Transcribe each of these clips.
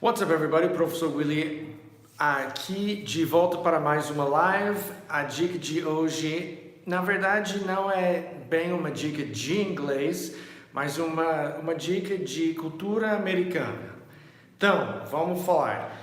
What's up, everybody? Professor Willy aqui de volta para mais uma live. A dica de hoje, na verdade, não é bem uma dica de inglês, mas uma dica de cultura americana. Então, vamos falar.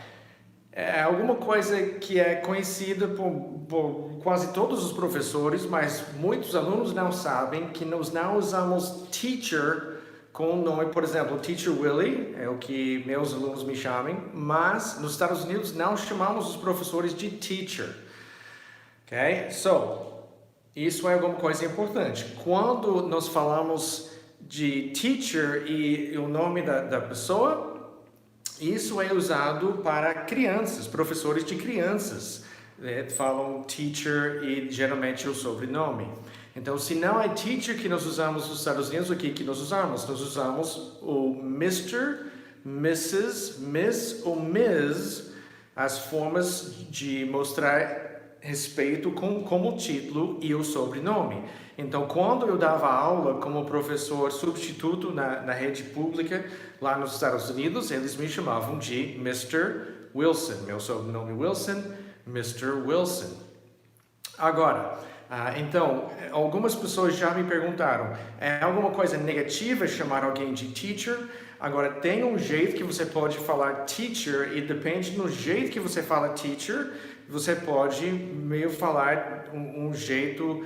É alguma coisa que é conhecida por quase todos os professores, mas muitos alunos não sabem que nós não usamos teacher com o nome, por exemplo, Teacher Willy, é o que meus alunos me chamam, mas nos Estados Unidos não chamamos os professores de teacher. Ok? So, isso é alguma coisa importante. Quando nós falamos de teacher e o nome da pessoa, isso é usado para crianças, professores de crianças. Falam teacher e geralmente o sobrenome. Então, se não é teacher que nós usamos nos Estados Unidos, o que nós usamos? Nós usamos o Mr., Mrs., Miss ou Ms, as formas de mostrar respeito como título e o sobrenome. Então, quando eu dava aula como professor substituto na rede pública lá nos Estados Unidos, eles me chamavam de Mr. Wilson. Meu sobrenome Wilson, Mr. Wilson. Agora, então, algumas pessoas já me perguntaram, é alguma coisa negativa chamar alguém de teacher? Agora, tem um jeito que você pode falar teacher e depende do jeito que você fala teacher, você pode meio falar um jeito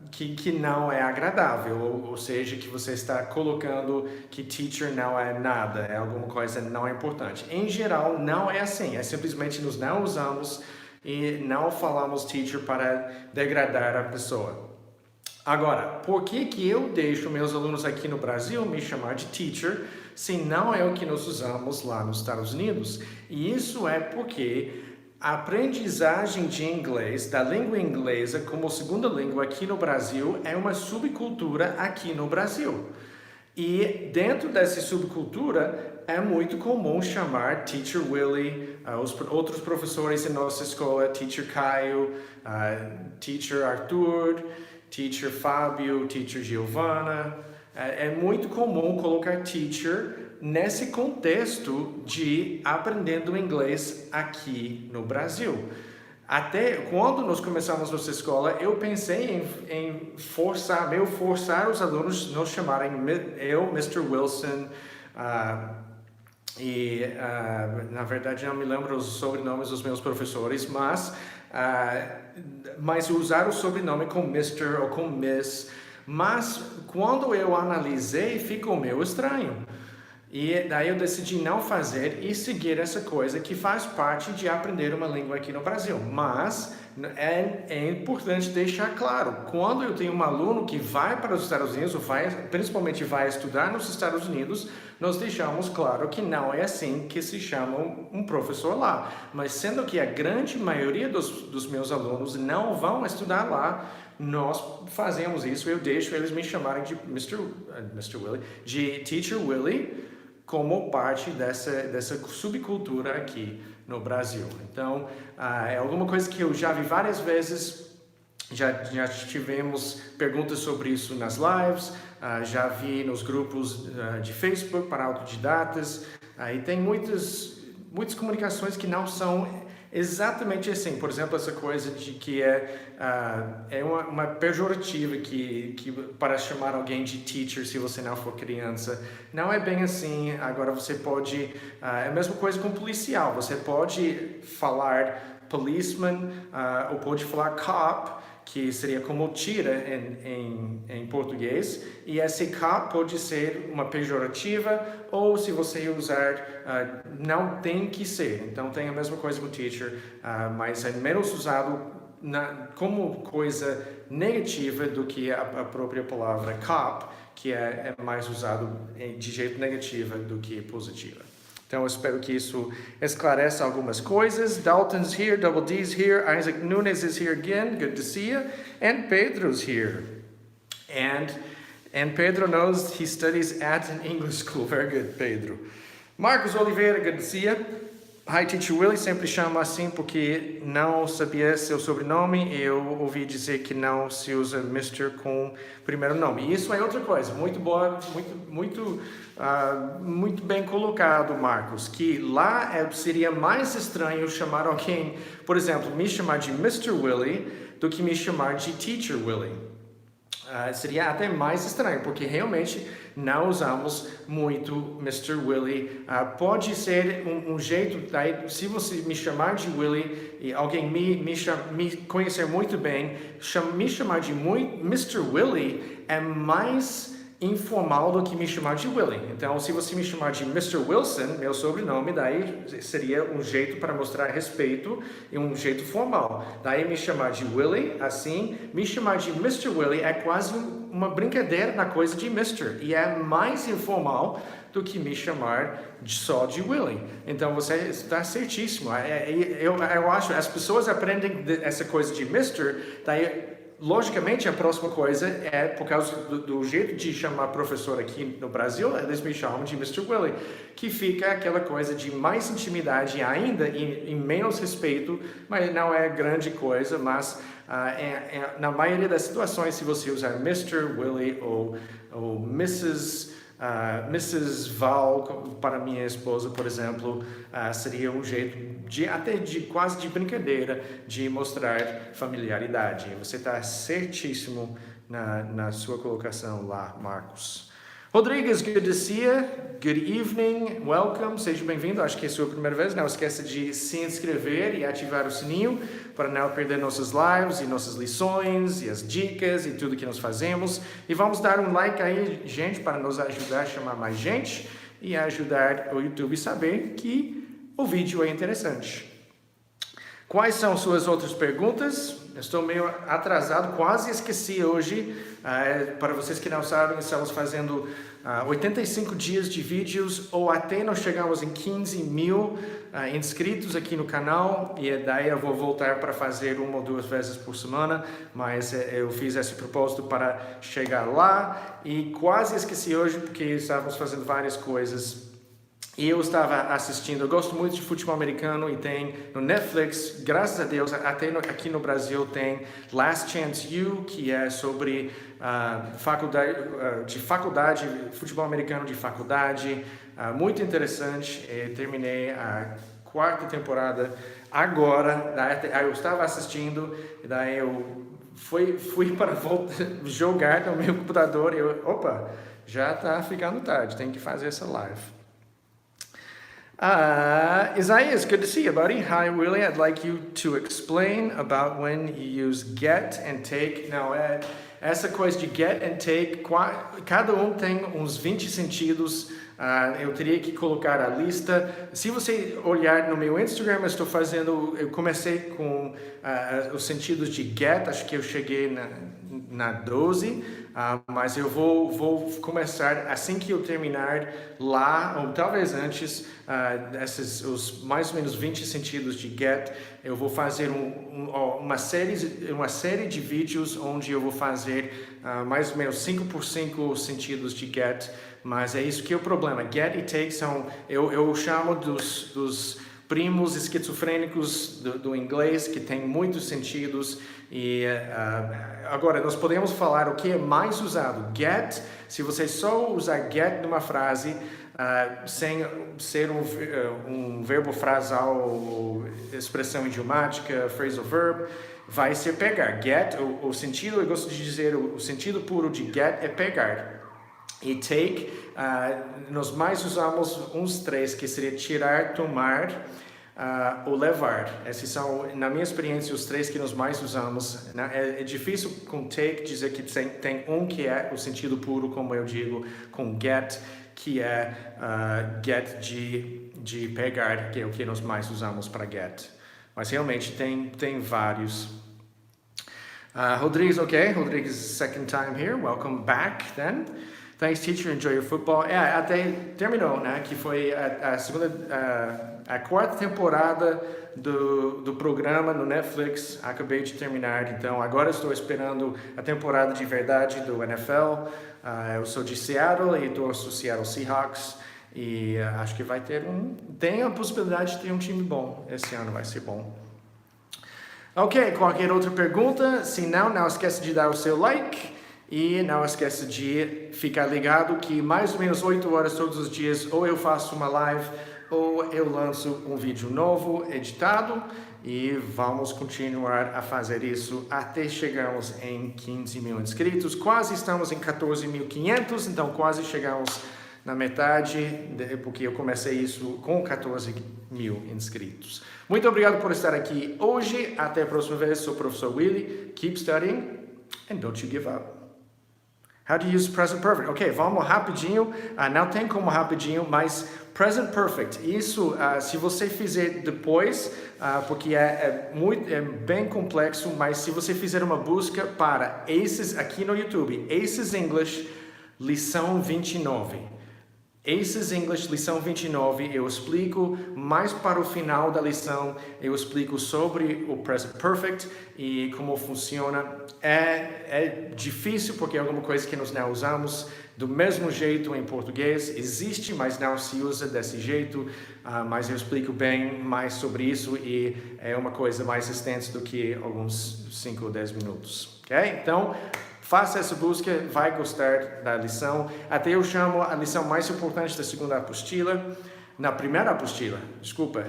que não é agradável, ou seja, que você está colocando que teacher não é nada, é alguma coisa não importante. Em geral, não é assim, é simplesmente nós não usamos e não falamos teacher para degradar a pessoa. Agora, por que eu deixo meus alunos aqui no Brasil me chamar de teacher, se não é o que nós usamos lá nos Estados Unidos? E isso é porque a aprendizagem de inglês, da língua inglesa como segunda língua aqui no Brasil, é uma subcultura aqui no Brasil. E dentro dessa subcultura é muito comum chamar Teacher Willy, os outros professores em nossa escola, Teacher Caio, Teacher Arthur, Teacher Fábio, Teacher Giovana. É muito comum colocar teacher nesse contexto de aprendendo inglês aqui no Brasil. Até quando nós começamos nossa escola, eu pensei em forçar os alunos nos chamarem eu, Mr. Wilson, na verdade não me lembro os sobrenomes dos meus professores, mas usar o sobrenome com Mr. ou com Miss. Mas quando eu analisei, ficou meio estranho. E daí eu decidi não fazer e seguir essa coisa que faz parte de aprender uma língua aqui no Brasil. Mas é importante deixar claro, quando eu tenho um aluno que vai para os Estados Unidos, principalmente vai estudar nos Estados Unidos, nós deixamos claro que não é assim que se chama um professor lá. Mas sendo que a grande maioria dos meus alunos não vão estudar lá, nós fazemos isso, eu deixo eles me chamarem de Mr. Willy, de Teacher Willy, como parte dessa subcultura aqui no Brasil. Então, é alguma coisa que eu já vi várias vezes, já tivemos perguntas sobre isso nas lives, já vi nos grupos de Facebook para autodidatas, e tem muitas comunicações que não são exatamente assim. Por exemplo, essa coisa de que é uma pejorativa que para chamar alguém de teacher se você não for criança. Não é bem assim. Agora você pode... é a mesma coisa com policial. Você pode falar policeman ou pode falar cop, que seria como tira em português, e esse cop pode ser uma pejorativa, ou se você usar, não tem que ser. Então tem a mesma coisa com teacher, mas é menos usado como coisa negativa do que a própria palavra cop, que é mais usado de jeito negativo do que positiva. Então, eu espero que isso esclareça algumas coisas. Dalton's here, Double D's here, Isaac Nunes is here again, good to see you, and Pedro's here. And Pedro knows he studies at an English school, very good, Pedro. Marcos Oliveira, good to see you. Hi, Teacher Willy, sempre chamo assim porque não sabia seu sobrenome. Eu ouvi dizer que não se usa Mr. com primeiro nome. E isso é outra coisa, muito boa, muito bem colocado, Marcos, que lá seria mais estranho chamar alguém, por exemplo, me chamar de Mr. Willy do que me chamar de Teacher Willy. Seria até mais estranho, porque realmente não usamos muito Mr. Willy. Pode ser um jeito, daí, se você me chamar de Willy e alguém me conhecer muito bem, me chamar de Mr. Willy é mais informal do que me chamar de Willy. Então, se você me chamar de Mr. Wilson, meu sobrenome, daí seria um jeito para mostrar respeito e um jeito formal. Daí me chamar de Willy, assim, me chamar de Mr. Willy é quase uma brincadeira na coisa de Mr. E é mais informal do que me chamar só de Willy. Então, você está certíssimo. Eu acho, as pessoas aprendem essa coisa de Mr., daí logicamente, a próxima coisa é, por causa do jeito de chamar professor aqui no Brasil, eles me chamam de Mr. Willy, que fica aquela coisa de mais intimidade ainda e menos respeito, mas não é grande coisa, mas na maioria das situações, se você usar Mr. Willy ou Mrs. Val, para minha esposa, por exemplo, seria um jeito até quase de brincadeira de mostrar familiaridade. Você está certíssimo na sua colocação lá, Marcos. Rodrigues, good to see you. Good evening, welcome, seja bem-vindo. Acho que é a sua primeira vez. Não esqueça de se inscrever e ativar o sininho para não perder nossas lives e nossas lições e as dicas e tudo que nós fazemos. E vamos dar um like aí, gente, para nos ajudar a chamar mais gente e ajudar o YouTube a saber que o vídeo é interessante. Quais são suas outras perguntas? Estou meio atrasado, quase esqueci hoje. Para vocês que não sabem, estamos fazendo 85 dias de vídeos, ou até nós chegamos em 15 mil inscritos aqui no canal, e daí eu vou voltar para fazer 1 ou 2 vezes por semana, mas eu fiz esse propósito para chegar lá, e quase esqueci hoje, porque estávamos fazendo várias coisas. E eu estava assistindo, eu gosto muito de futebol americano e tem no Netflix, graças a Deus, até aqui no Brasil tem Last Chance U, que é sobre faculdade, futebol americano de faculdade, muito interessante. Eu terminei a 4ª temporada agora, eu estava assistindo, e daí eu fui para jogar no meu computador e opa, já está ficando tarde, tem que fazer essa live. Isaias, good to see you, buddy. Hi, Willy. I'd like you to explain about when you use get and take. Now, essa coisa de get and take, cada um tem uns 20 sentidos. Eu teria que colocar a lista. Se você olhar no meu Instagram, eu comecei com os sentidos de get, acho que eu cheguei na 12, mas eu vou começar assim que eu terminar lá, ou talvez antes, os mais ou menos 20 sentidos de get. Eu vou fazer uma série de vídeos onde eu vou fazer mais ou menos 5 por 5 sentidos de get, mas é isso que é o problema. Get e take são, eu chamo dos primos esquizofrênicos do inglês, que tem muitos sentidos. E agora nós podemos falar o que é mais usado. Get, se você só usar get numa frase sem ser um verbo frasal ou expressão idiomática, phrasal verb, vai ser pegar. Get, o sentido, eu gosto de dizer, o sentido puro de get é pegar. E take, nós mais usamos uns 3, que seria tirar, tomar ou levar. Esses são, na minha experiência, os 3 que nós mais usamos. É difícil com take dizer que tem um que é o sentido puro, como eu digo, com get, que é get de pegar, que é o que nós mais usamos para get. Mas realmente tem vários. Rodrigues, okay. Rodrigues, second time here. Welcome back then. Thanks, teacher. Enjoy your football. Até terminou, né? Que foi a 4ª temporada do programa no Netflix. Acabei de terminar, então agora estou esperando a temporada de verdade do NFL. Eu sou de Seattle e torço Seattle Seahawks. E acho que vai ter tem a possibilidade de ter um time bom. Esse ano vai ser bom. Ok, qualquer outra pergunta? Se não, não esqueça de dar o seu like. E não esqueça de ficar ligado que mais ou menos 8 horas todos os dias ou eu faço uma live ou eu lanço um vídeo novo editado e vamos continuar a fazer isso até chegarmos em 15 mil inscritos. Quase estamos em 14.500, então quase chegamos na metade, porque eu comecei isso com 14 mil inscritos. Muito obrigado por estar aqui hoje. Até a próxima vez. Sou o professor Willy. Keep studying and don't you give up. How to use present perfect? Ok, vamos rapidinho. Não tem como rapidinho, mas present perfect. Isso, se você fizer depois, porque é bem complexo, mas se você fizer uma busca para Aces aqui no YouTube, Aces English, lição 29. Aces English, lição 29, eu explico mais para o final da lição, eu explico sobre o Present Perfect e como funciona. É difícil porque é alguma coisa que nós não usamos do mesmo jeito em português. Existe, mas não se usa desse jeito, mas eu explico bem mais sobre isso e é uma coisa mais extensa do que alguns 5 ou 10 minutos. Ok? Então, faça essa busca, vai gostar da lição. Até eu chamo a lição mais importante da segunda apostila. Na primeira apostila, desculpa,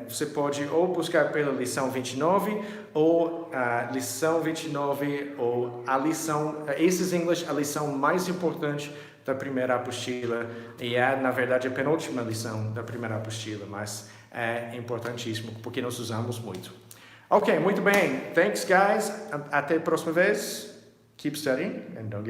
você pode ou buscar pela lição 29, ou a lição 29, ou a lição, Aces English, a lição mais importante da primeira apostila. E na verdade, a penúltima lição da primeira apostila, mas é importantíssimo, porque nós usamos muito. Ok, muito bem. Thanks, guys. Até a próxima vez. Keep studying and don't give up.